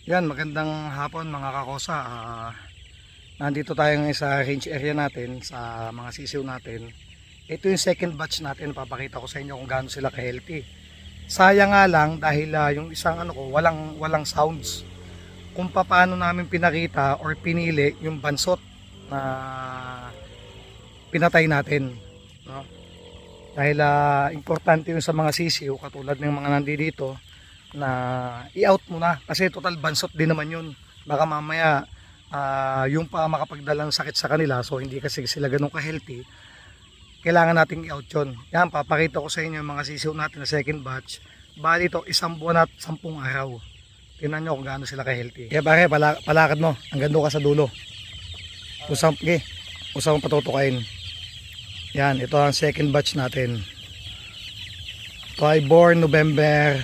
Yan, magandang hapon mga kakosa. Nandito tayo ngayon sa range area natin, sa mga sisiw natin. Ito yung second batch natin, papakita ko sa inyo kung gaano sila ka-healthy. Sayang nga lang dahil yung isang walang sounds. Kung paano namin pinakita or pinili yung bansot na pinatay natin, no? Dahil importante yung sa mga sisiw katulad ng mga nandito na i-out mo na kasi total bansot din naman yun. Baka mamaya yung pa makapagdala ng sakit sa kanila, so hindi kasi sila ganun ka-healthy, kailangan nating i-out yun. Yan, papakita ko sa inyo yung mga sisiw natin na second batch. Bali ito, 1 buwan at 10 araw. Tingnan nyo kung gaano sila ka-healthy. Kaya pare, palakad mo hanggang doon ka sa dulo. Usang mong patutukain. Yan, ito ang second batch natin. Ito ay born November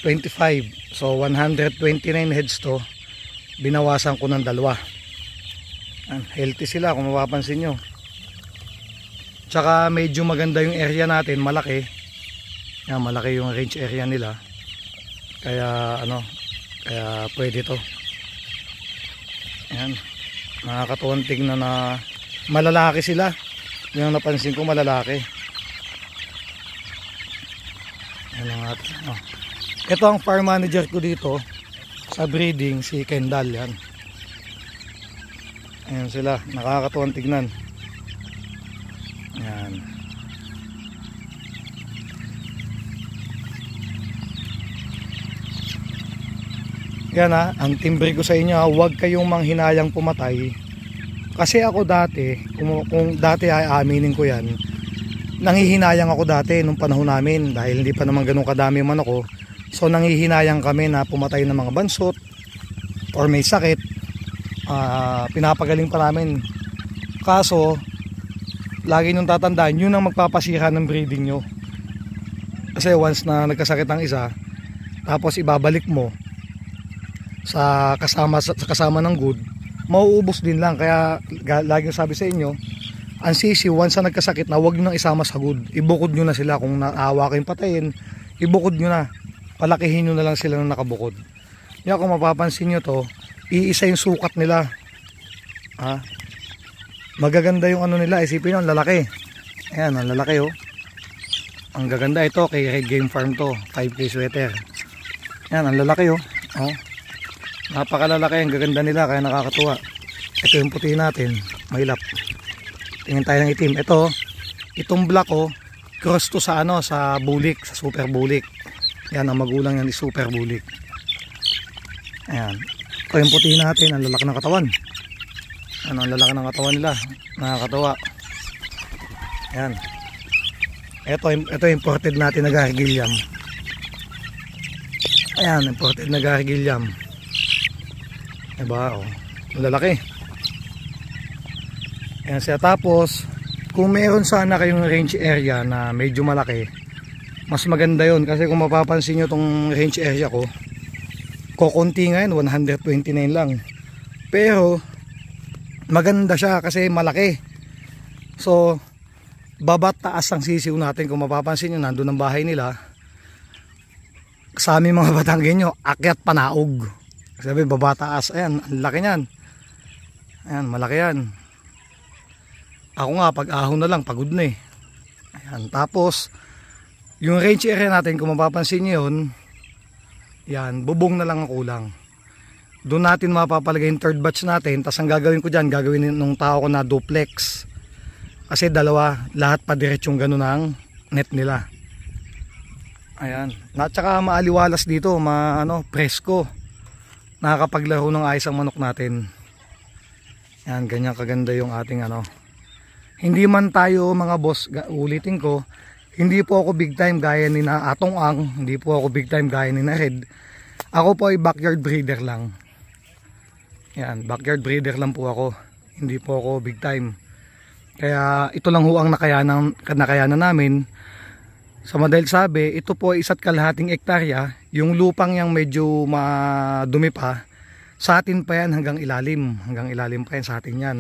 25. So 129 heads to. Binawasan ko ng 2. Healthy sila kung mapapansin nyo. Tsaka medyo maganda yung area natin, malaki. Yan, malaki yung range area nila. Kaya kaya pwede to. Yan. Nakakatuwang tingnan na malalaki sila. Yung napansin ko, malalaki. Yan ang atin. Ito ang farm manager ko dito sa breeding, si Kendall. Yan. Ayan sila, nakakatuwang tignan. Yan. Yan ang timbre ko sa inyo, huwag kayong manghinayang pumatay. Kasi ako dati, kung dati ay aminin ko yan, nanghihinayang ako dati nung panahon namin dahil hindi pa naman ganun kadami man ako. So nanghihinayang kami na pumatay ng mga bansot or may sakit, pinapagaling pa namin. Kaso lagi nyong tatandaan, yun ang magpapasira ng breeding nyo. Kasi once na nagkasakit ang isa, tapos ibabalik mo sa kasama ng good, mauubos din lang. Kaya lagi sabi sa inyo, ang sisiw once na nagkasakit na, huwag nyo nang isama sa good, ibukod nyo na sila. Kung naawa kayong patayin, ibukod nyo na, palakihin nyo na lang sila ng nakabukod. Yan, kung mapapansin nyo to, iisa yung sukat nila. Magaganda yung nila, isipin nyo, ang lalaki. Ayan, ang lalaki ang gaganda. Ito kay Red Game Farm to, 5K sweater. Ayan, ang lalaki napakalalaki, ang gaganda nila, kaya nakakatuwa. Ito yung puti natin, mailap. Tingin tayo ng itim. Itong black cross to sa sa bulik, sa super bulik. Yan, ang magulang yan is super bulik. Ayan. Ito yung puti natin, ang lalaki ng katawan. Ang lalaki ng katawan nila, nakakatawa. Ayan. Ito imported natin na Gary Gilliam. Ayan, imported na Gary Gilliam. Diba, ang lalaki. Ayan siya. Tapos kung meron sana kayong range area na medyo malaki, mas maganda yon. Kasi kung mapapansin nyo tong range area ko, kukunti ngayon, 129 lang. Pero maganda siya kasi malaki. So babat taas ang sisiw natin. Kung mapapansin nyo, nandun ang bahay nila. Sa aming mga Batanggenyo, akyat panaog. Sabi, baba taas. Ayan, ang laki nyan. Ayan, malaki yan. Ako nga, pag ahon na lang, pagod na eh. Ayan, tapos yung range area natin, kung mapapansin nyo yun, yan, bubong na lang ang kulang. Doon natin mapapalagay yung third batch natin. Tapos ang gagawin ko dyan, gagawin nung tao ko na duplex. Kasi dalawa, lahat pa diretsong ganun ang net nila. Ayan, at saka maaliwalas dito, presko. Nakakapaglaro ng ayos ang manok natin. Yan, ganyan kaganda yung ating Hindi man tayo mga boss, ulitin ko, hindi po ako big time gaya ni na Atong Ang, hindi po ako big time gaya ni na Red. Ako po ay backyard breeder lang. Yan, backyard breeder lang po ako. Hindi po ako big time. Kaya ito lang ho ang nakayanan namin. Sa madahil sabi, ito po ay 1.5 hektarya. Yung lupang yang medyo madumi pa, sa atin pa yan hanggang ilalim. Hanggang ilalim pa yan sa atin yan.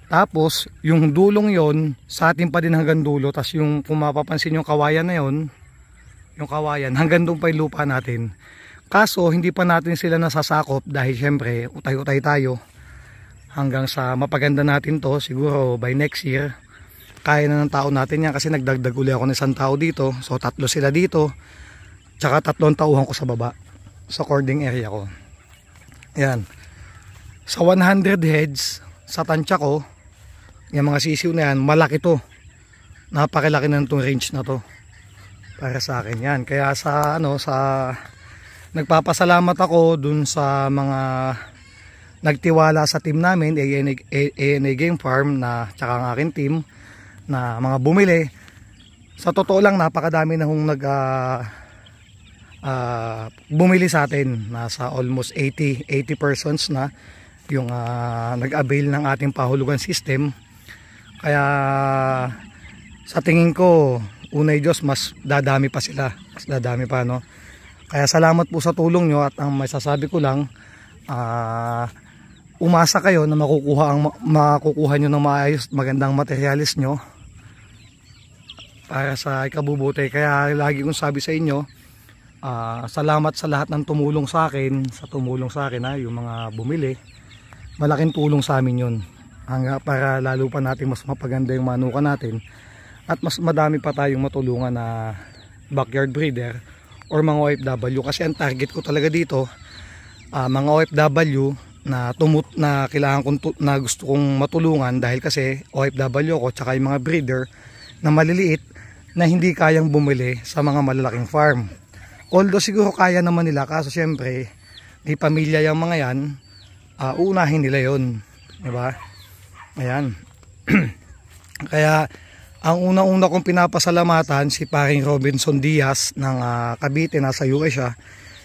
Tapos, yung dulong yon sa atin pa din hanggang dulo. Tapos yung, kung mapapansin yung kawayan na yon, yung kawayan, hanggang doon pa yung lupa natin. Kaso hindi pa natin sila nasasakop dahil syempre utay-utay tayo hanggang sa mapaganda natin to. Siguro by next year kaya na ng tao natin yan, kasi nagdagdag uli ako ng isang tao dito. So 3 sila dito, tsaka 3 tauhan ko sa baba sa cording area ko. Ayan, sa 100 heads sa tansya ko, yung mga sisiw na yan, malaki to, napakalaki na itong range na to para sa akin yan. Kaya sa nagpapasalamat ako dun sa mga nagtiwala sa team namin, ANA Game Farm na tsaka ang aking team na mga bumili. Sa totoo lang, napakadami na hong bumili sa atin. Nasa almost 80 persons na yung nag-avail ng ating pahulugan system. Kaya sa tingin ko, unay Diyos, mas dadami pa sila, mas dadami pa, no? Kaya salamat po sa tulong nyo, at ang masasabi ko lang, umasa kayo na makukuha nyo ng maayos, magandang materialis nyo para sa ikabubuti. Kaya lagi kong sabi sa inyo, salamat sa lahat ng tumulong sa akin, yung mga bumili. Malaking tulong sa amin yun, para lalo pa natin mas mapaganda yung manukan natin, at mas madami pa tayong matulungan na backyard breeder or mga OFW. Kasi ang target ko talaga dito, mga OFW na kailangan na gusto kong matulungan, dahil kasi OFW ako, tsaka yung mga breeder na maliliit na hindi kayang bumili sa mga malalaking farm. Although siguro kaya naman nila, kaso syempre may pamilya yung mga yan, uunahin nila yon, diba? Ayan. Kaya ang unang-una kong pinapasalamatan si paring Robinson Diaz ng Cavite, nasa US siya.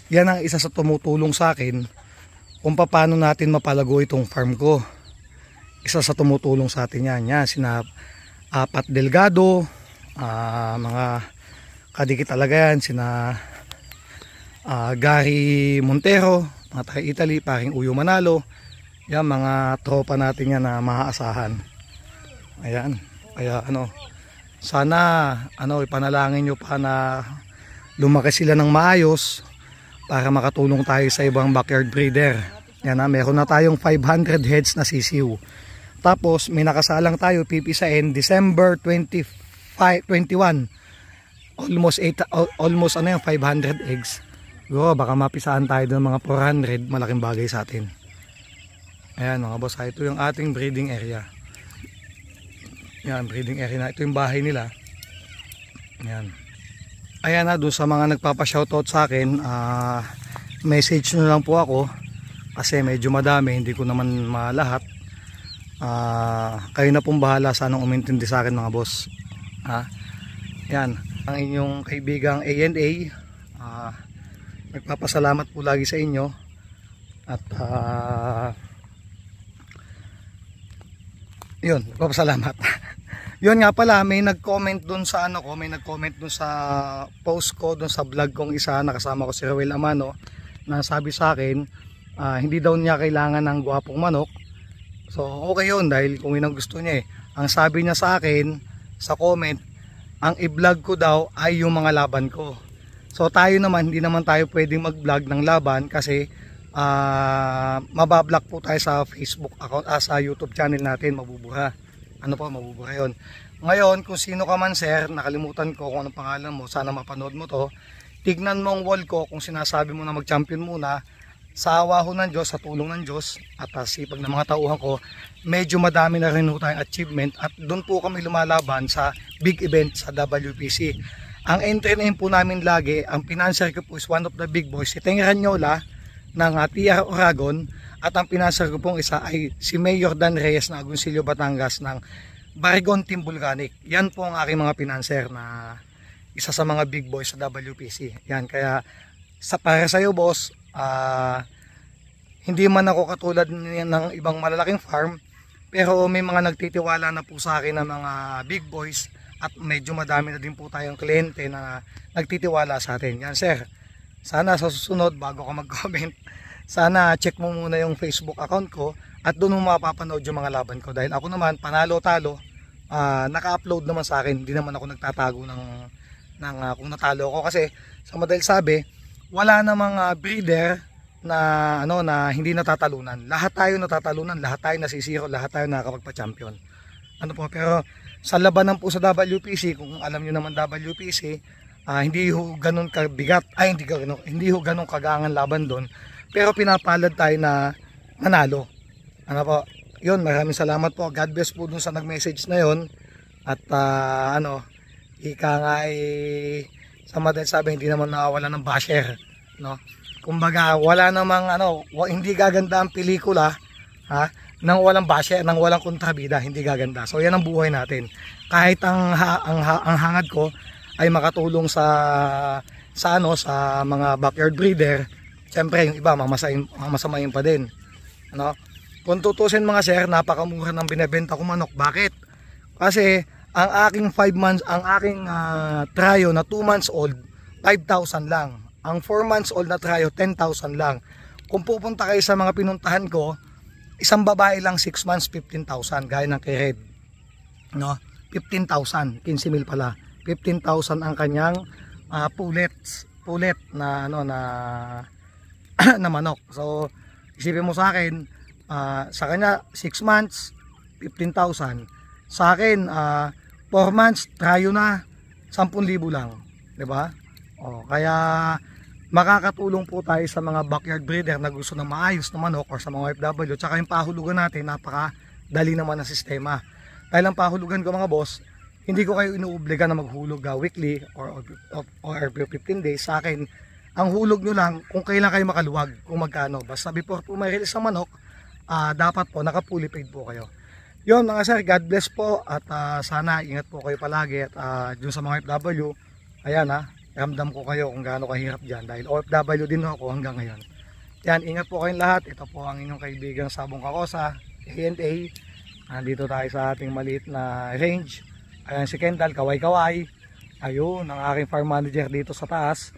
Yan ang isa sa tumutulong sa akin kung paano natin mapalago itong farm ko. Isa sa tumutulong sa atin yan sina Pat Delgado, mga kadikit talaga yan, sina Gary Montero, mga taga Italy, paring Uyo Manalo. Yan, mga tropa natin yan na maaasahan. Ayan, kaya sana ipanalangin nyo pa na lumaki sila ng maayos para makatulong tayo sa ibang backyard breeder. Yan, meron na tayong 500 heads na sisiw. Tapos may nakasalang tayo pipisain December 21. Almost 500 eggs. Baka mapisaan tayo ng mga 400, malaking bagay sa atin. Ayan mga boss, ito yung ating breeding area. Yan, breeding area na. Ito yung bahay nila. Ayan. Ayan na, doon sa mga nagpapa-shoutout sa akin, message nyo lang po ako kasi medyo madami, hindi ko naman malahat. Kayo na pong bahala sa anong umintindi sa akin mga boss. Yan, ang inyong kaibigang ANA, nagpapasalamat po lagi sa inyo. At yun, nagpapasalamat. Yun nga pala, may nag-comment dun sa sa post ko dun sa vlog kong isa, nakasama ko si Roel Amano, na sabi sa akin, hindi daw niya kailangan ng gwapong manok. So okay yun, dahil kung yun ang gusto niya Ang sabi niya sa akin sa comment, ang i-vlog ko daw ay yung mga laban ko. So tayo naman, hindi naman tayo pwedeng mag-vlog ng laban kasi mabablock po tayo sa Facebook account, sa YouTube channel natin, mabubura. Mabubura yun. Ngayon, kung sino ka man sir, nakalimutan ko kung anong pangalan mo, sana mapanood mo to. Tignan mo ang wall ko, kung sinasabi mo na mag-champion muna, sa awa ho ng Diyos, sa tulong ng Diyos at sipag ng mga tauhan ko, medyo madami na rin tayong achievement at doon po kami lumalaban sa big event sa WPC. Ang entry name po namin lagi, ang financier ko po is one of the big boys, si Teng Ranyola ng TR Oragon, at ang financier ko pong isa ay si Mayor Dan Reyes ng Agoncillo, Batangas ng Barigon Team Volcanic. Yan po ang aking mga financier na isa sa mga big boys sa WPC. Yan, kaya para sa iyo boss, hindi man ako katulad ng ibang malalaking farm, pero may mga nagtitiwala na po sa akin ng mga big boys at medyo madami na din po tayong kliyente na nagtitiwala sa atin. Yan sir, sana sa susunod bago ka mag-comment, sana check mo muna yung Facebook account ko at doon mo mapapanood yung mga laban ko, dahil ako naman panalo-talo, naka-upload naman sa akin, hindi naman ako nagtatago ng kung natalo ako, kasi sa madaling sabi, wala namang breeder na na hindi natatalunan. Lahat tayo natatalunan, lahat tayo nasisiro, lahat tayo nakakapagpa-champion. Pero sa labanan po sa WPC, kung alam niyo naman WPC, hindi ho ganun kabigat, hindi ho ganun kagangan laban doon. Pero pinapalad tayo na manalo. Yun, maraming salamat po. God bless po dun sa nag-message na yon. At ika nga sa madaling sabi, hindi naman nakawala ng basher, no? Kumbaga, wala namang hindi gaganda ang pelikula, nang walang basher, nang walang kontrabida, hindi gaganda. So yan ang buhay natin. Kahit ang hangad ko ay makatulong sa mga backyard breeder, siyempre yung iba mamasamayin pa din, no? Kung tutusin mga sir, napakamura ng binebenta ko manok. Bakit? Kasi ang aking 5 months, ang aking trio na 2 months old, 5,000 lang. Ang 4 months old na trio, 10,000 lang. Kung pupunta kayo sa mga pinuntahan ko, isang babae lang 6 months, 15,000, gaya ng kay Red, no? 15,000, 15,000 pala. 15,000 ang kanyang pulet na na manok. So isipin mo sa akin, sa kanya 6 months 15,000, sa akin 4 months trio na 10,000 lang, 'di ba? Kaya makakatulong po tayo sa mga backyard breeder na gusto ng maayos na manok or sa mga OFW. Tsaka yung pahulugan natin, napakadali naman ng sistema. Dahil ang pahulugan ko mga boss, hindi ko kayo inuobliga na maghulog weekly or every 15 days. Sa akin, ang hulog nyo lang kung kailan kayo makaluwag, kung magkano. Basta before po may release ng manok, dapat po naka-fully paid po kayo. Yun mga sir, God bless po at sana ingat po kayo palagi. At dun sa mga OFW, ayan ramdam ko kayo kung gaano kahirap dyan dahil OFW din ako hanggang ngayon. Yan, ingat po kayong lahat. Ito po ang inyong kaibigang Sabong Kakosa, A&A. Dito tayo sa ating maliit na range. Ayan si Kendall, kaway-kaway. Ayun, ang aking farm manager dito sa taas.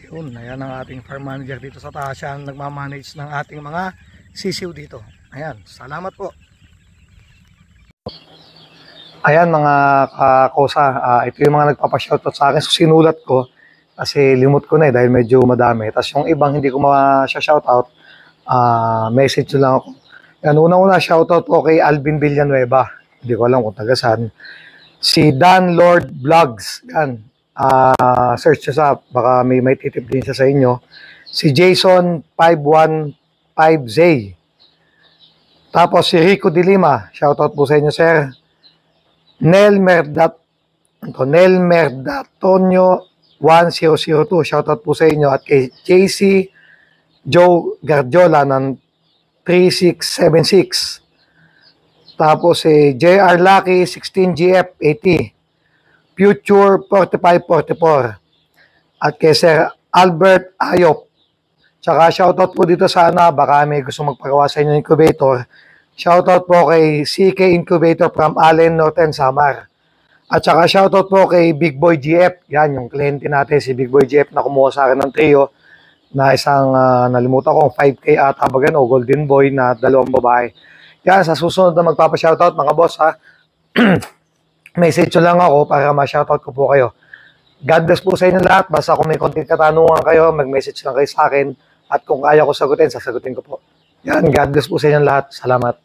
Ayun, ayan ang ating farm manager dito sa taas. Siya ang nagmamanage ng ating mga sisiw dito. Ayan, salamat po. Ayan mga kakosa, ito yung mga nagpapashoutout sa akin. So sinulat ko kasi limot ko na dahil medyo madami. Tapos yung ibang hindi ko ma-shoutout, message nyo lang ako. Yan, unang-una shoutout po kay Alvin Villanueva. Hindi ko alam kung taga saan. Si Dan Lord Vlogs. Yan. Search nyo sa, baka may titip din siya sa inyo. Si Jason 515Z. Tapos si Rico de Lima. Shoutout po sa inyo sir. Nel Merdatonio 1002, shoutout po sa inyo. At kay JC Joe Gardiola ng 3676. Tapos JR Lucky 16GF 80, Future 4544. At kay Sir Albert Ayop. Tsaka shoutout po dito sana, baka may gusto magpagawa sa inyo incubator. Shoutout po kay CK Incubator from Allen, Northern Samar. At saka shoutout po kay Big Boy GF. Yan, yung kliyente natin, si Big Boy GF na kumuha sa akin ng trio na isang, nalimutan ko, 5K ata ba o Golden Boy na 2 babae. Yan, sa susunod na magpapa-shoutout mga boss ha. Message lang ako para ma-shoutout ko po kayo. God bless po sa inyo lahat. Basta kung may konting katanungan kayo, mag-message lang kayo sa akin. At kung kaya ko sagutin, sasagutin ko po. Yan, God bless po sa inyo lahat. Salamat.